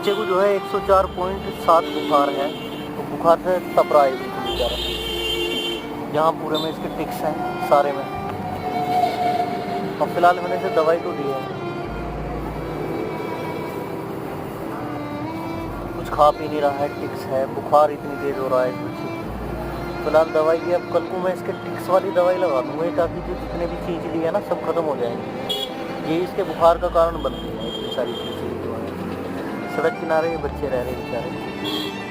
बच्चे को जो है 104.7 बुखार है, तो बुखार से तप रहा है बिल्कुल बेचारा। यहाँ पूरे में इसके टिक्स हैं सारे में। अब फिलहाल मैंने इसे दवाई तो दी है, कुछ खा पी नहीं रहा है, टिक्स है, बुखार इतनी तेज़ हो रहा है इस बच्चे को। फिलहाल दवाई की, अब कल को मैं इसके टिक्स वाली दवाई लगा दूँगा ताकि जो जितने भी चीज़ ली है ना सब खत्म हो जाएंगे। ये इसके बुखार का कारण बनती है इतनी सारी चीज़ें। सड़क किनारे बच्चे रह रहे बेचारे।